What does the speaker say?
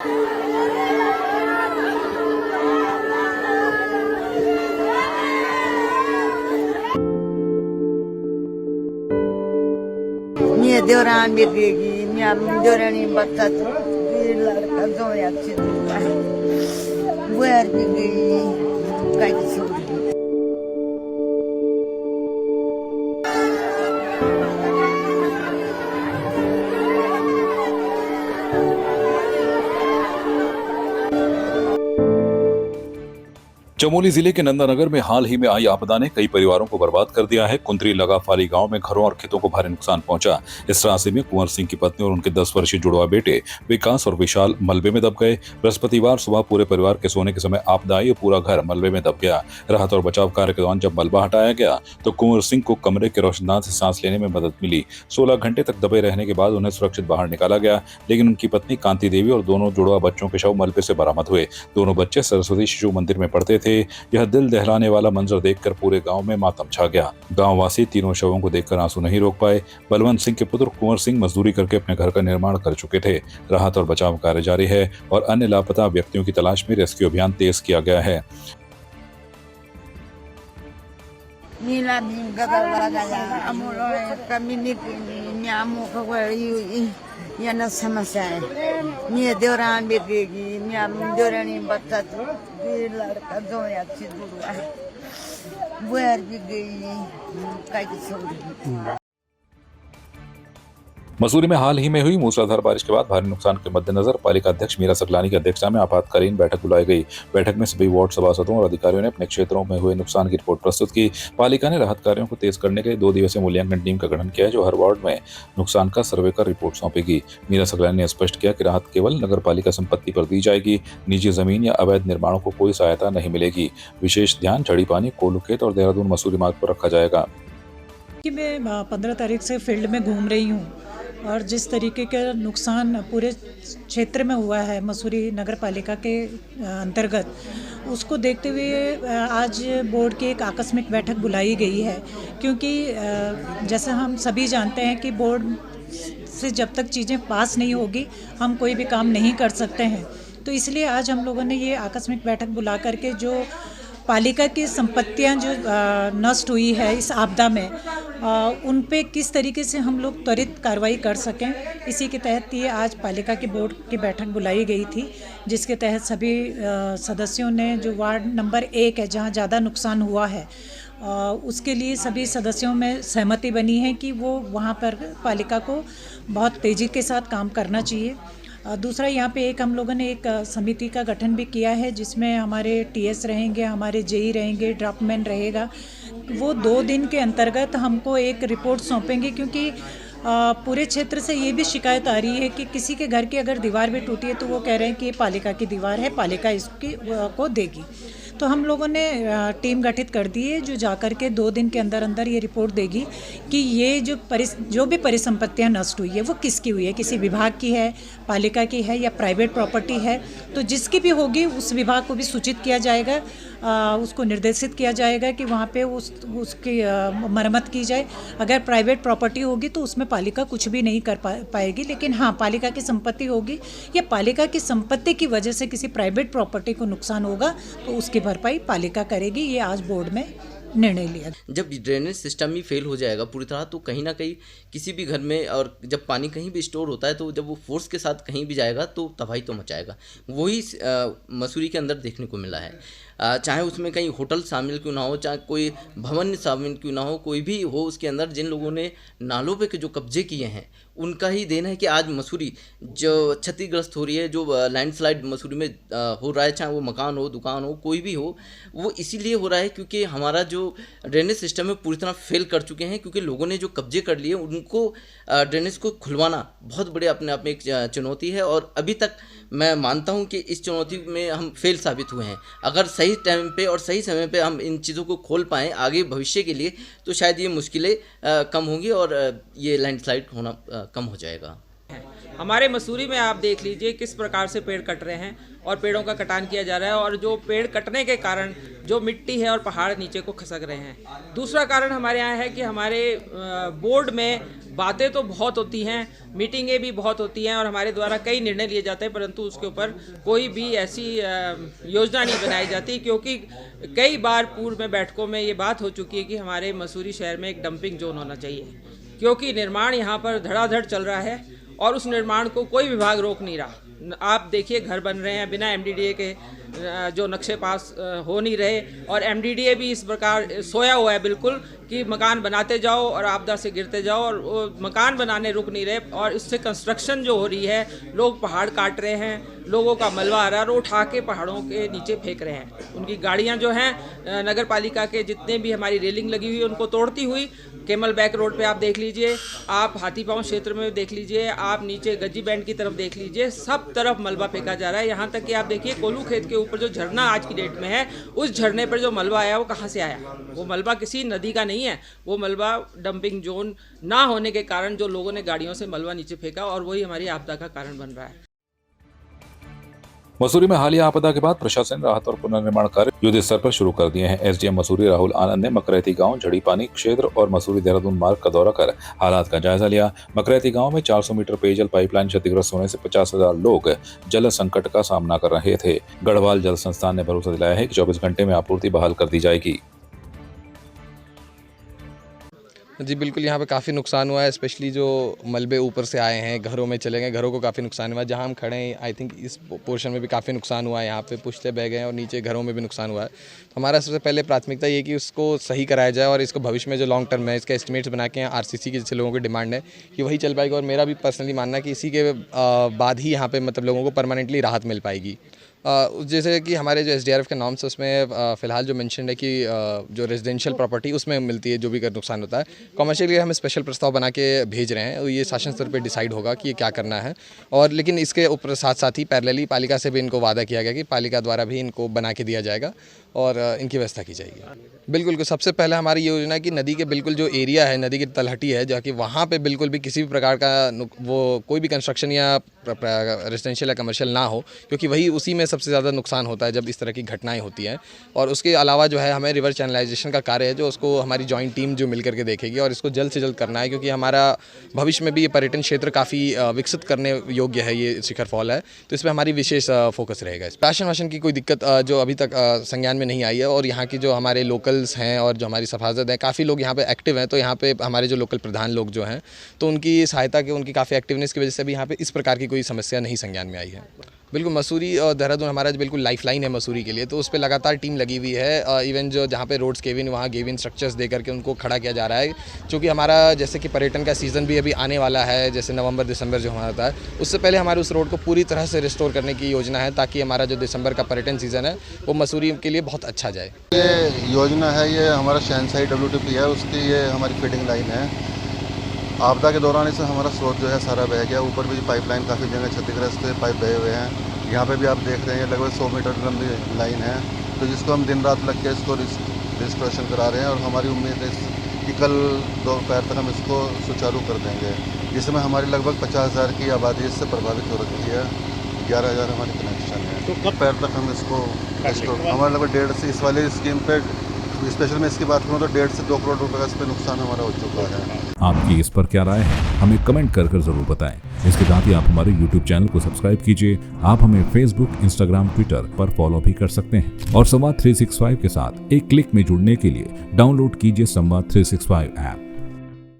Mie deoran birgegi, mia deorani batat, lड़का दो अच्छी दूर बुआर birgegi, कैसे चमोली जिले के नंदानगर में हाल ही में आई आपदा ने कई परिवारों को बर्बाद कर दिया है। कुंतरी लगाफाली गांव में घरों और खेतों को भारी नुकसान पहुंचा। इस हादसे में कुंवर सिंह की पत्नी और उनके 10 वर्षीय जुड़वा बेटे विकास और विशाल मलबे में दब गए। बृहस्पतिवार सुबह पूरे परिवार के सोने के समय आपदा आई और पूरा घर मलबे में दब गया। राहत और बचाव कार्य के दौरान जब मलबा हटाया गया तो कुंवर सिंह को कमरे के रोशनदान से सांस लेने में मदद मिली। 16 घंटे तक दबे रहने के बाद उन्हें सुरक्षित बाहर निकाला गया, लेकिन उनकी पत्नी कांति देवी और दोनों जुड़वा बच्चों के शव मलबे से बरामद हुए। दोनों बच्चे सरस्वती शिशु मंदिर में पढ़ते थे। यह दिल दहलाने वाला मंजर देखकर पूरे गांव में मातम छा गया। गांव वासी तीनों शवों को देखकर आंसू नहीं रोक पाए। बलवंत सिंह के पुत्र कुंवर सिंह मजदूरी करके अपने घर का निर्माण कर चुके थे। राहत और बचाव कार्य जारी है और अन्य लापता व्यक्तियों की तलाश में रेस्क्यू अभियान तेज किया गया है। नीला भीम गदर गया अमूलो कम्युनिटी न्यामो खबर याना समस्या है। मie deoran birgegi, mia deorani batat, lड़का दो अच्छी दूर बुआर birgegi, कैसे मसूरी में हाल ही में हुई मूसलाधार बारिश के बाद भारी नुकसान के मद्देनजर पालिका अध्यक्ष मीरा सकलानी की अध्यक्षता में आपातकालीन बैठक बुलाई गई। बैठक में सभी वार्ड सभासदों और अधिकारियों ने अपने क्षेत्रों में हुए नुकसान की रिपोर्ट प्रस्तुत की। पालिका ने राहत कार्यों को तेज करने के लिए 2 दिवसीय मूल्यांकन टीम का गठन किया है, जो हर वार्ड में नुकसान का सर्वे कर रिपोर्ट सौंपेगी। मीरा सकलानी ने स्पष्ट किया कि राहत केवल नगर पालिका संपत्ति पर दी जाएगी। निजी जमीन या अवैध निर्माणों को कोई सहायता नहीं मिलेगी। विशेष ध्यान झड़ीपानी, कोलूखेत और देहरादून मसूरी मार्ग पर रखा जाएगा। मैं 15 तारीख से फील्ड में घूम रही हूँ और जिस तरीके का नुकसान पूरे क्षेत्र में हुआ है मसूरी नगर पालिका के अंतर्गत, उसको देखते हुए आज बोर्ड की एक आकस्मिक बैठक बुलाई गई है। क्योंकि जैसे हम सभी जानते हैं कि बोर्ड से जब तक चीज़ें पास नहीं होगी हम कोई भी काम नहीं कर सकते हैं। तो इसलिए आज हम लोगों ने ये आकस्मिक बैठक बुला करके जो पालिका की संपत्तियां जो नष्ट हुई है इस आपदा में, उन पे किस तरीके से हम लोग त्वरित कार्रवाई कर सकें, इसी के तहत ये आज पालिका के बोर्ड की बैठक बुलाई गई थी, जिसके तहत सभी सदस्यों ने जो वार्ड नंबर 1 है जहां ज़्यादा नुकसान हुआ है, उसके लिए सभी सदस्यों में सहमति बनी है कि वो वहां पर पालिका को बहुत तेज़ी के साथ काम करना चाहिए। दूसरा, यहाँ पे हम लोगों ने एक समिति का गठन भी किया है, जिसमें हमारे टीएस रहेंगे, हमारे जेई रहेंगे, ड्राफ्टमैन रहेगा। वो 2 दिन के अंतर्गत हमको एक रिपोर्ट सौंपेंगे, क्योंकि पूरे क्षेत्र से ये भी शिकायत आ रही है कि किसी के घर की अगर दीवार भी टूटी है तो वो कह रहे हैं कि ये पालिका की दीवार है, पालिका इसकी को देगी। तो हम लोगों ने टीम गठित कर दी है, जो जाकर के 2 दिन के अंदर अंदर ये रिपोर्ट देगी कि ये जो भी परिसंपत्तियां नष्ट हुई है वो किसकी हुई है, किसी विभाग की है, पालिका की है या प्राइवेट प्रॉपर्टी है। तो जिसकी भी होगी उस विभाग को भी सूचित किया जाएगा, उसको निर्देशित किया जाएगा कि वहाँ पे उसकी मरम्मत की जाए। अगर प्राइवेट प्रॉपर्टी होगी तो उसमें पालिका कुछ भी नहीं कर पाएगी, लेकिन हाँ, पालिका की संपत्ति होगी या पालिका की संपत्ति की वजह से किसी प्राइवेट प्रॉपर्टी को नुकसान होगा तो उसकी भरपाई पालिका करेगी। ये आज बोर्ड में निर्णय लिया। जब ड्रेनेज सिस्टम ही फेल हो जाएगा पूरी तरह, तो कहीं ना कहीं किसी भी घर में, और जब पानी कहीं भी स्टोर होता है तो जब वो फोर्स के साथ कहीं भी जाएगा तो तबाही तो मचाएगा। वही मसूरी के अंदर देखने को मिला है। चाहे उसमें कहीं होटल शामिल क्यों ना हो, चाहे कोई भवन शामिल क्यों ना हो, कोई भी हो उसके अंदर, जिन लोगों ने नालों पे के जो कब्जे किए हैं उनका ही देन है कि आज मसूरी जो क्षतिग्रस्त हो रही है, जो लैंडस्लाइड मसूरी में हो रहा है, चाहे वो मकान हो, दुकान हो, कोई भी हो, वो इसीलिए हो रहा है क्योंकि हमारा जो ड्रेनेज सिस्टम है पूरी तरह फेल कर चुके हैं। क्योंकि लोगों ने जो कब्जे कर लिए उनको ड्रेनेज को खुलवाना बहुत बड़े अपने आप में एक चुनौती है, और अभी तक मैं मानता हूं कि इस चुनौती में हम फेल साबित हुए हैं। अगर सही टाइम पे और सही समय पे हम इन चीज़ों को खोल पाएँ आगे भविष्य के लिए, तो शायद ये मुश्किलें कम होंगी और ये लैंडस्लाइड होना कम हो जाएगा। हमारे मसूरी में आप देख लीजिए किस प्रकार से पेड़ कट रहे हैं और पेड़ों का कटान किया जा रहा है, और जो पेड़ कटने के कारण जो मिट्टी है और पहाड़ नीचे को खसक रहे हैं। दूसरा कारण हमारे यहाँ है कि हमारे बोर्ड में बातें तो बहुत होती हैं, मीटिंगें भी बहुत होती हैं और हमारे द्वारा कई निर्णय लिए जाते हैं, परंतु उसके ऊपर कोई भी ऐसी योजना नहीं बनाई जाती, क्योंकि कई बार पूर्व में बैठकों में ये बात हो चुकी है कि हमारे मसूरी शहर में एक डंपिंग जोन होना चाहिए, क्योंकि निर्माण यहाँ पर धड़ाधड़ चल रहा है और उस निर्माण को कोई विभाग रोक नहीं रहा। आप देखिए घर बन रहे हैं बिना एमडीडीए के, जो नक्शे पास हो नहीं रहे, और एमडीडीए भी इस प्रकार सोया हुआ है बिल्कुल कि मकान बनाते जाओ और आपदा से गिरते जाओ, और वो मकान बनाने रुक नहीं रहे, और इससे कंस्ट्रक्शन जो हो रही है, लोग पहाड़ काट रहे हैं, लोगों का मलबा आ रहा है, उठा के पहाड़ों के नीचे फेंक रहे हैं। उनकी गाड़ियां जो हैं नगर पालिका के जितने भी हमारी रेलिंग लगी हुई है उनको तोड़ती हुई केमल बैक रोड पे आप देख लीजिए, आप हाथीपांव क्षेत्र में देख लीजिए, आप नीचे गज्जी बैंड की तरफ देख लीजिए, सब तरफ मलबा फेंका जा रहा है। यहाँ तक कि आप देखिए कोल्हू खेत के ऊपर जो झरना आज की डेट में है, उस झरने पर जो मलबा आया वो कहाँ से आया? वो मलबा किसी नदी का नहीं है, वो मलबा डंपिंग जोन ना होने के कारण जो लोगों ने गाड़ियों से मलबा नीचे फेंका, और वही हमारी आपदा का कारण बन रहा है। मसूरी में हालिया आपदा के बाद प्रशासन राहत और पुनर्निर्माण कार्य युद्ध स्तर पर शुरू कर दिए हैं। एसडीएम मसूरी राहुल आनंद ने मकरैती गांव, झड़ी पानी क्षेत्र और मसूरी देहरादून मार्ग का दौरा कर हालात का जायजा लिया। मकरैती गांव में 400 मीटर पेयजल पाइपलाइन क्षतिग्रस्त होने से 50,000 लोग जल संकट का सामना कर रहे थे। गढ़वाल जल संस्थान ने भरोसा दिलाया है कि 24 घंटे में आपूर्ति बहाल कर दी जाएगी। जी बिल्कुल, यहाँ पे काफ़ी नुकसान हुआ है, स्पेशली जो मलबे ऊपर से आए हैं, घरों में चले गए, घरों को काफ़ी नुकसान हुआ है। जहाँ हम खड़े हैं आई थिंक इस पोर्शन में भी काफ़ी नुकसान हुआ है, यहाँ पे पुश्ते बह गए हैं और नीचे घरों में भी नुकसान हुआ है। तो हमारा सबसे पहले प्राथमिकता ये कि उसको सही कराया जाए और इसको भविष्य में जो लॉन्ग टर्म है इसका एस्टिमेट्स बना के आरसीसी के जैसे लोगों की डिमांड है कि वही चल पाएगा, और मेरा भी पर्सनली मानना है कि इसी के बाद ही यहाँ पर मतलब लोगों को परमानेंटली राहत मिल पाएगी। जैसे कि हमारे जो एसडीआरएफ के नॉर्म्स है उसमें फ़िलहाल जो मेंशन है कि जो रेजिडेंशियल प्रॉपर्टी उसमें मिलती है जो भी नुकसान होता है। कमर्शियल के लिए हम स्पेशल प्रस्ताव बना के भेज रहे हैं, ये शासन स्तर पे डिसाइड होगा कि ये क्या करना है, और लेकिन इसके ऊपर साथ साथ ही पैरेलली पालिका से भी इनको वादा किया गया कि पालिका द्वारा भी इनको बना के दिया जाएगा और इनकी व्यवस्था की जाएगी। बिल्कुल, सबसे पहले हमारी ये योजना है कि नदी के बिल्कुल जो एरिया है, नदी की तलहटी है, जो कि वहाँ पे बिल्कुल भी किसी भी प्रकार का वो कोई भी कंस्ट्रक्शन या रेजिडेंशियल या कमर्शियल ना हो, क्योंकि वही उसी में सबसे ज़्यादा नुकसान होता है जब इस तरह की घटनाएं होती हैं। और उसके अलावा जो है हमें रिवर चैनलाइजेशन का कार्य है जो उसको हमारी जॉइंट टीम जो मिल करके देखेगी, और इसको जल्द से जल्द करना है, क्योंकि हमारा भविष्य में भी ये पर्यटन क्षेत्र काफ़ी विकसित करने योग्य है, ये शिखर फॉल है, तो इस पर हमारी विशेष फोकस रहेगा। राशन वाशन की कोई दिक्कत जो अभी तक संज्ञान में नहीं आई है, और यहाँ की जो हमारे लोकल्स हैं और जो हमारी सफाजत है, काफ़ी लोग यहाँ पे एक्टिव हैं, तो यहाँ पे हमारे जो लोकल प्रधान लोग जो हैं, तो उनकी सहायता के, उनकी काफ़ी एक्टिवनेस की वजह से भी यहाँ पे इस प्रकार की कोई समस्या नहीं संज्ञान में आई है। बिल्कुल, मसूरी और देहरादून हमारा बिल्कुल लाइफलाइन है मसूरी के लिए, तो उस पर लगातार टीम लगी हुई है। इवन जो जहाँ पे रोड्स गेविन, वहाँ गेविन स्ट्रक्चर्स दे करके उनको खड़ा किया जा रहा है, क्योंकि हमारा जैसे कि पर्यटन का सीज़न भी अभी आने वाला है, जैसे नवंबर दिसंबर जो हमारा था, उससे पहले हमारे उस रोड को पूरी तरह से रिस्टोर करने की योजना है, ताकि हमारा जो दिसंबर का पर्यटन सीज़न है वो मसूरी के लिए बहुत अच्छा जाए। ये योजना है, ये हमारा शहनशाही WTP है, उसकी ये हमारी फीडिंग लाइन है। आपदा के दौरान इससे हमारा स्रोत जो है सारा बह गया, ऊपर भी पाइपलाइन काफ़ी जगह क्षतिग्रस्त है, पाइप बहे हुए हैं। यहाँ पे भी आप देख रहे हैं लगभग 100 मीटर लंबी लाइन है, तो जिसको हम दिन रात लग के इसको रिस्टोरेशन करा रहे हैं, और हमारी उम्मीद है कि कल दोपहर तक हम इसको सुचारू कर देंगे। जिसमें हमारी लगभग 50,000 की आबादी इससे प्रभावित हो रही है, 11,000 हमारे कनेक्शन है, तो दोपहर तक हम इसको हमारा लगभग 1.5 से इस वाली स्कीम पे स्पेशल में इसकी बात करूँ तो 1.5 से 2 करोड़ रुपए का इस पर नुकसान हमारा हो चुका है। आपकी इस पर क्या राय है, हमें कमेंट कर जरूर बताएं। इसके साथ ही आप हमारे YouTube चैनल को सब्सक्राइब कीजिए। आप हमें Facebook, Instagram, Twitter पर फॉलो भी कर सकते हैं, और संवाद 365 के साथ एक क्लिक में जुड़ने के लिए डाउनलोड कीजिए संवाद 365 ऐप।